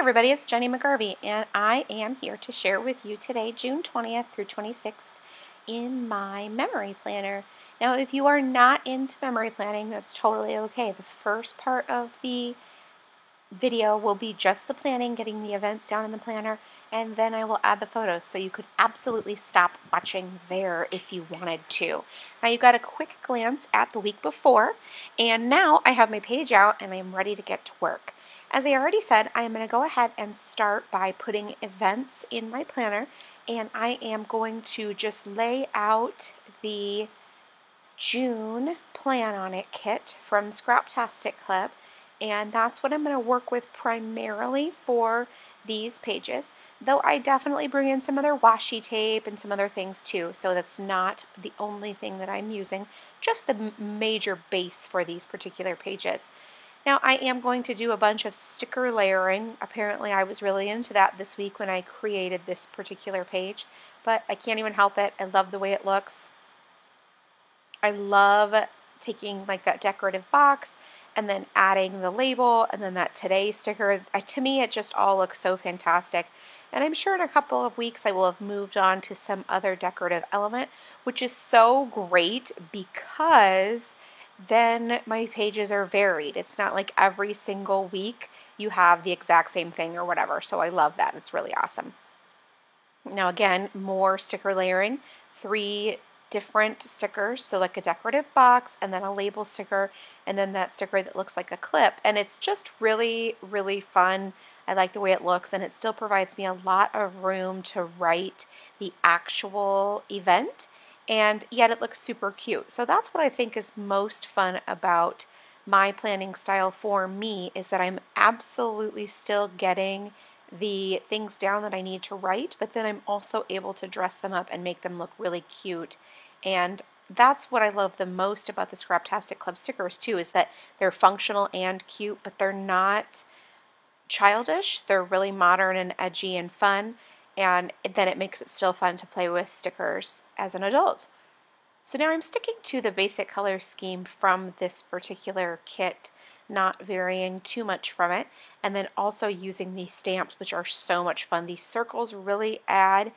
everybody, it's Jenny McGarvey, and I am here to share with you today, June 20th through 26th, in my memory planner. Now, if you are not into memory planning, that's totally okay. The first part of the video will be just the planning, getting the events down in the planner, and then I will add the photos, so you could absolutely stop watching there if you wanted to. Now you got a quick glance at the week before, and now I have my page out and I'm ready to get to work. As I already said, I am going to go ahead and start by putting events in my planner, and I am going to just lay out the June Plan On It kit from Scraptastic Club, and that's what I'm going to work with primarily for these pages, though I definitely bring in some other washi tape and some other things too, so that's not the only thing that I'm using, just the major base for these particular pages. Now I am going to do a bunch of sticker layering. Apparently I was really into that this week when I created this particular page, but I can't even help it. I love the way it looks. I love taking like that decorative box and then adding the label and then that today sticker. To me, it just all looks so fantastic. And I'm sure in a couple of weeks I will have moved on to some other decorative element, which is so great because then my pages are varied. It's not like every single week you have the exact same thing or whatever. So I love that. It's really awesome. Now again, more sticker layering, 3 different stickers, so like a decorative box and then a label sticker and then that sticker that looks like a clip, and it's just really fun. I like the way it looks, and it still provides me a lot of room to write the actual event, and yet it looks super cute. So that's what I think is most fun about my planning style for me, is that I'm absolutely still getting the things down that I need to write, but then I'm also able to dress them up and make them look really cute. And that's what I love the most about the Scraptastic Club stickers too, is that they're functional and cute, but they're not childish. They're really modern and edgy and fun, and then it makes it still fun to play with stickers as an adult. So now I'm sticking to the basic color scheme from this particular kit, not varying too much from it, and then also using these stamps, which are so much fun. These circles really add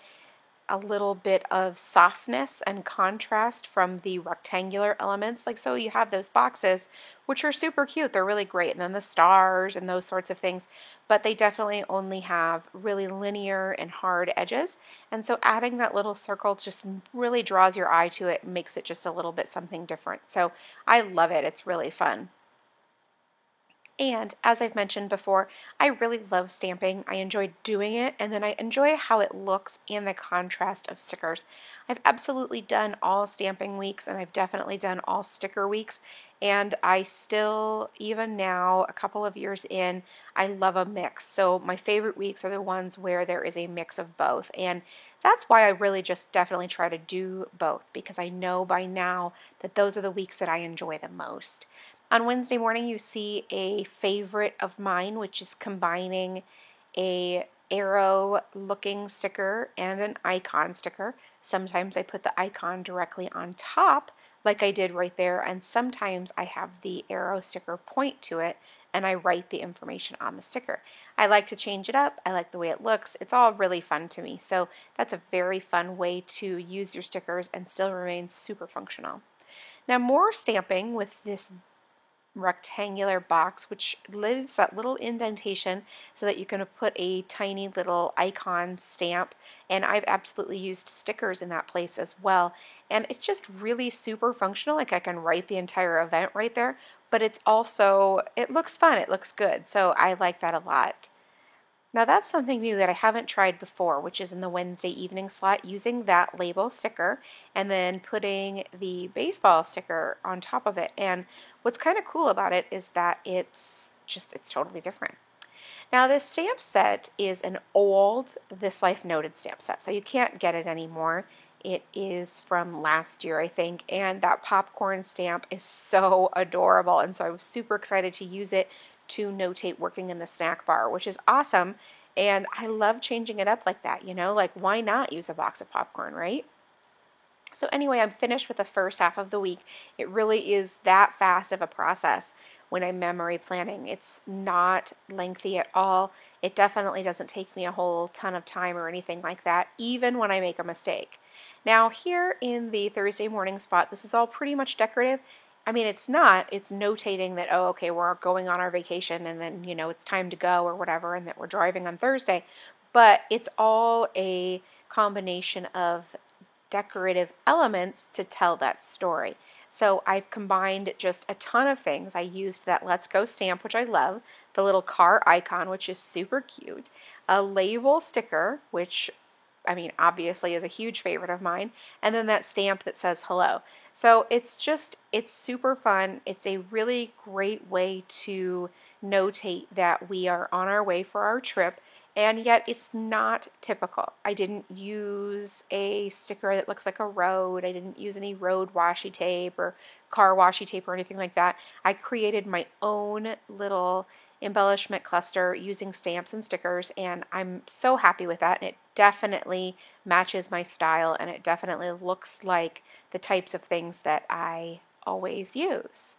a little bit of softness and contrast from the rectangular elements. Like, so you have those boxes, which are super cute. They're really great. And then the stars and those sorts of things, but they definitely only have really linear and hard edges. And so adding that little circle just really draws your eye to it and makes it just a little bit something different. So I love it. It's really fun. And as I've mentioned before, I really love stamping. I enjoy doing it, and then I enjoy how it looks and the contrast of stickers. I've absolutely done all stamping weeks, and I've definitely done all sticker weeks, and I still, even now, a couple of years in, I love a mix. So my favorite weeks are the ones where there is a mix of both, and that's why I really just definitely try to do both, because I know by now that those are the weeks that I enjoy the most. On Wednesday morning, you see a favorite of mine, which is combining a arrow looking sticker and an icon sticker. Sometimes I put the icon directly on top, like I did right there, and sometimes I have the arrow sticker point to it and I write the information on the sticker. I like to change it up. I like the way it looks. It's all really fun to me. So that's a very fun way to use your stickers and still remain super functional. Now, more stamping with this rectangular box, which leaves that little indentation so that you can put a tiny little icon stamp, and I've absolutely used stickers in that place as well, and it's just really super functional. Like, I can write the entire event right there, but it's also, it looks fun, it looks good, so I like that a lot. Now that's something new that I haven't tried before, which is in the Wednesday evening slot, using that label sticker and then putting the baseball sticker on top of it. And what's kind of cool about it is that it's totally different. Now this stamp set is an old This Life Noted stamp set, so you can't get it anymore. It is from last year, I think, and that popcorn stamp is so adorable, and so I was super excited to use it to notate working in the snack bar, which is awesome, and I love changing it up like that, you know, like why not use a box of popcorn, right? So anyway, I'm finished with the first half of the week. It really is that fast of a process when I'm memory planning. It's not lengthy at all. It definitely doesn't take me a whole ton of time or anything like that, even when I make a mistake. Now here in the Thursday morning spot, this is all pretty much decorative. I mean, it's not. It's notating that, oh, okay, we're going on our vacation and then, it's time to go or whatever, and that we're driving on Thursday. But it's all a combination of decorative elements to tell that story. So I've combined just a ton of things. I used that Let's Go stamp, which I love, the little car icon, which is super cute, a label sticker, which obviously is a huge favorite of mine, and then that stamp that says hello. So it's super fun. It's a really great way to notate that we are on our way for our trip, and yet it's not typical. I didn't use a sticker that looks like a road. I didn't use any road washi tape or car washi tape or anything like that. I created my own little embellishment cluster using stamps and stickers, and I'm so happy with that. And it definitely matches my style, and it definitely looks like the types of things that I always use.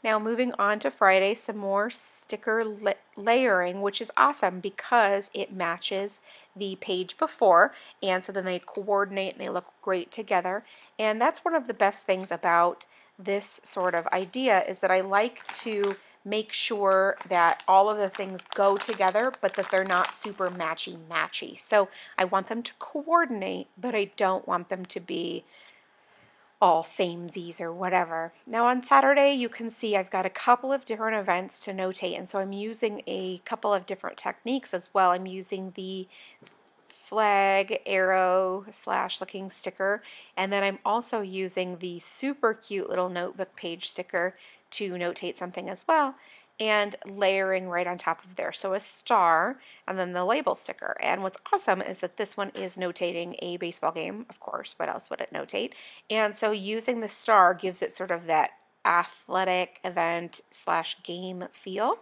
Now moving on to Friday, some more sticker layering, which is awesome because it matches the page before, and so then they coordinate and they look great together. And that's one of the best things about this sort of idea, is that I like to make sure that all of the things go together, but that they're not super matchy-matchy. So I want them to coordinate, but I don't want them to be all samesies or whatever. Now on Saturday, you can see I've got a couple of different events to notate, and so I'm using a couple of different techniques as well. I'm using the flag arrow / looking sticker, and then I'm also using the super cute little notebook page sticker to notate something as well, and layering right on top of there. So a star and then the label sticker. And what's awesome is that this one is notating a baseball game, of course. What else would it notate? And so using the star gives it sort of that athletic event / game feel.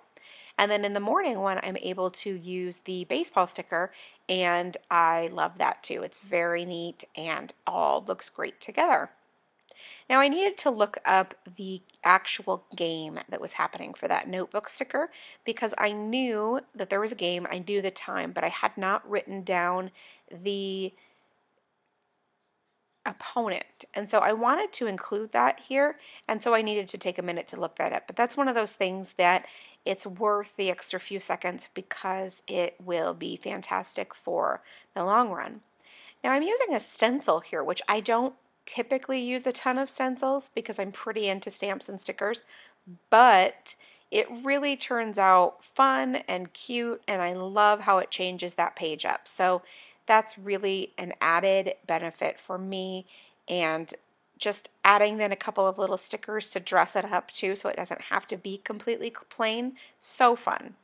And then in the morning one, I'm able to use the baseball sticker, and I love that too. It's very neat and all looks great together. Now I needed to look up the actual game that was happening for that notebook sticker because I knew that there was a game, I knew the time, but I had not written down the opponent. And so I wanted to include that here, and so I needed to take a minute to look that up. But that's one of those things that it's worth the extra few seconds because it will be fantastic for the long run. Now I'm using a stencil here, which I don't typically use a ton of stencils because I'm pretty into stamps and stickers, but it really turns out fun and cute, and I love how it changes that page up. So that's really an added benefit for me, and just adding then a couple of little stickers to dress it up too so it doesn't have to be completely plain. So fun.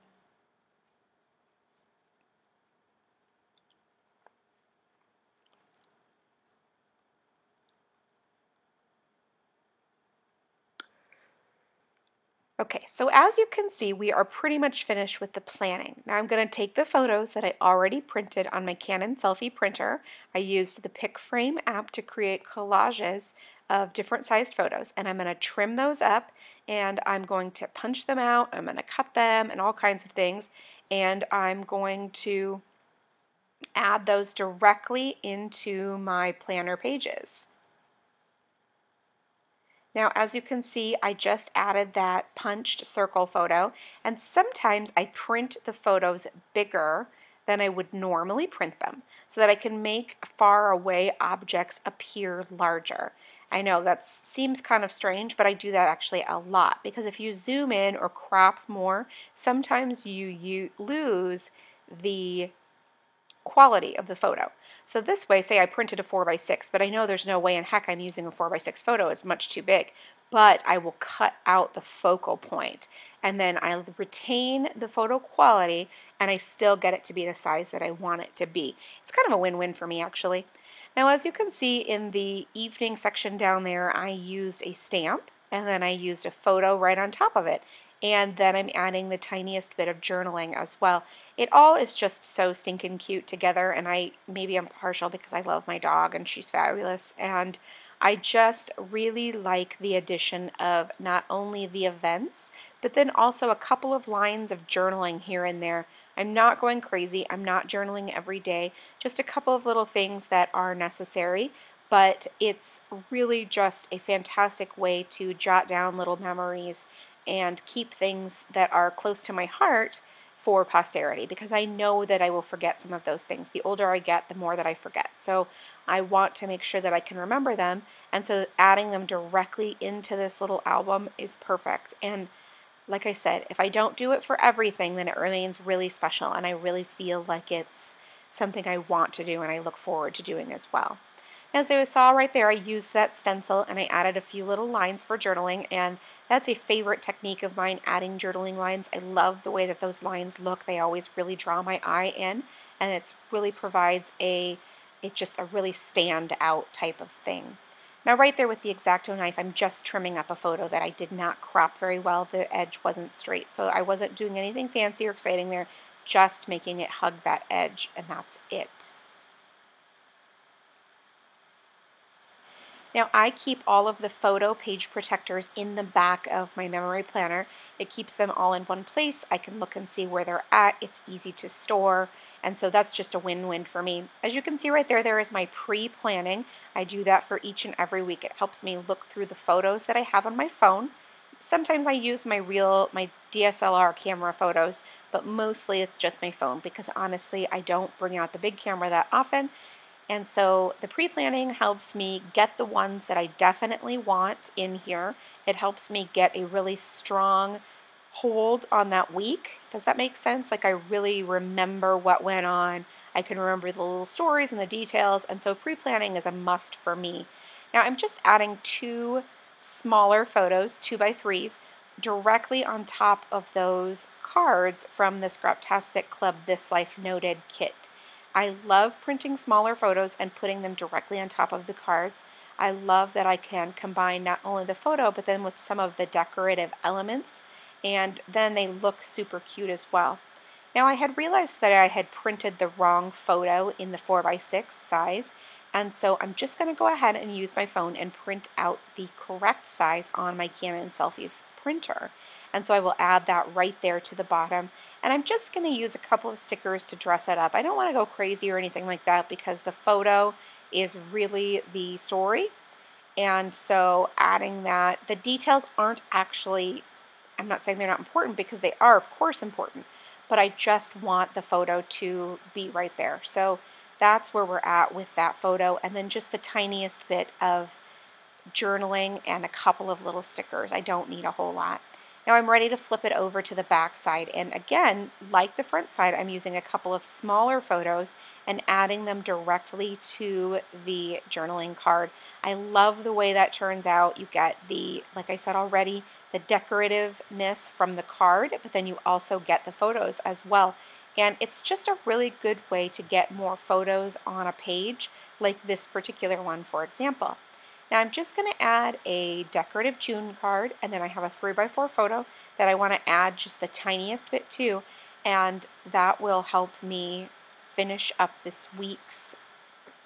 Okay, so as you can see, we are pretty much finished with the planning. Now I'm going to take the photos that I already printed on my Canon selfie printer. I used the PicFrame app to create collages of different sized photos, and I'm going to trim those up, and I'm going to punch them out, I'm going to cut them and all kinds of things, and I'm going to add those directly into my planner pages. Now, as you can see, I just added that punched circle photo, and sometimes I print the photos bigger than I would normally print them so that I can make far away objects appear larger. I know that seems kind of strange, but I do that actually a lot because if you zoom in or crop more, sometimes you lose the quality of the photo. So this way, say I printed a 4x6, but I know there's no way in heck I'm using a 4x6 photo, it's much too big, but I will cut out the focal point, and then I'll retain the photo quality, and I still get it to be the size that I want it to be. It's kind of a win-win for me, actually. Now, as you can see in the evening section down there, I used a stamp, and then I used a photo right on top of it. And then I'm adding the tiniest bit of journaling as well. It all is just so stinking cute together, and maybe I'm partial because I love my dog and she's fabulous, and I just really like the addition of not only the events, but then also a couple of lines of journaling here and there. I'm not going crazy. I'm not journaling every day, just a couple of little things that are necessary, but it's really just a fantastic way to jot down little memories and keep things that are close to my heart for posterity, because I know that I will forget some of those things. The older I get, the more that I forget. So I want to make sure that I can remember them, and so adding them directly into this little album is perfect. And like I said, if I don't do it for everything, then it remains really special, and I really feel like it's something I want to do and I look forward to doing as well. As I saw right there, I used that stencil and I added a few little lines for journaling, and that's a favorite technique of mine, adding journaling lines. I love the way that those lines look. They always really draw my eye in, and it really provides it's just a really stand out type of thing. Now right there with the X-Acto knife, I'm just trimming up a photo that I did not crop very well. The edge wasn't straight, so I wasn't doing anything fancy or exciting there, just making it hug that edge, and that's it. Now I keep all of the photo page protectors in the back of my memory planner. It keeps them all in one place. I can look and see where they're at. It's easy to store, and so that's just a win-win for me. As you can see right there, there is my pre-planning. I do that for each and every week. It helps me look through the photos that I have on my phone. Sometimes I use my DSLR camera photos, but mostly it's just my phone, because honestly, I don't bring out the big camera that often. And so the pre-planning helps me get the ones that I definitely want in here. It helps me get a really strong hold on that week. Does that make sense? Like I really remember what went on. I can remember the little stories and the details. And so pre-planning is a must for me. Now I'm just adding 2 smaller photos, 2x3s, directly on top of those cards from the Scraptastic Club This Life Noted kit. I love printing smaller photos and putting them directly on top of the cards. I love that I can combine not only the photo, but then with some of the decorative elements, and then they look super cute as well. Now I had realized that I had printed the wrong photo in the 4x6 size, and so I'm just going to go ahead and use my phone and print out the correct size on my Canon Selphy printer. And so I will add that right there to the bottom. And I'm just going to use a couple of stickers to dress it up. I don't want to go crazy or anything like that, because the photo is really the story. And so adding that, the details aren't actually, I'm not saying they're not important, because they are of course important, but I just want the photo to be right there. So that's where we're at with that photo. And then just the tiniest bit of journaling and a couple of little stickers. I don't need a whole lot. Now I'm ready to flip it over to the back side, and again, like the front side, I'm using a couple of smaller photos and adding them directly to the journaling card. I love the way that turns out. You get the, like I said already, the decorativeness from the card, but then you also get the photos as well. And it's just a really good way to get more photos on a page, like this particular one, for example. Now I'm just going to add a decorative June card, and then I have a 3x4 photo that I want to add just the tiniest bit to, and that will help me finish up this week's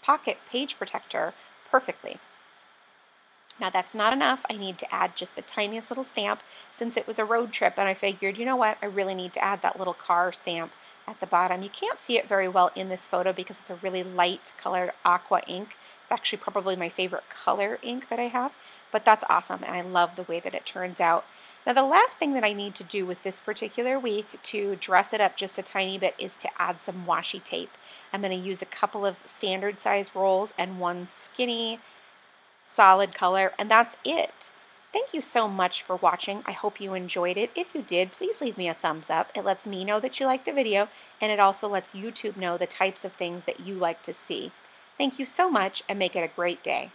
pocket page protector perfectly. Now that's not enough. I need to add just the tiniest little stamp, since it was a road trip, and I figured, you know what, I really need to add that little car stamp at the bottom. You can't see it very well in this photo because it's a really light colored aqua ink. It's actually probably my favorite color ink that I have, but that's awesome, and I love the way that it turns out. Now the last thing that I need to do with this particular week to dress it up just a tiny bit is to add some washi tape. I'm going to use a couple of standard size rolls and one skinny solid color, and that's it. Thank you so much for watching. I hope you enjoyed it. If you did, please leave me a thumbs up. It lets me know that you liked the video, and it also lets YouTube know the types of things that you like to see. Thank you so much, and make it a great day.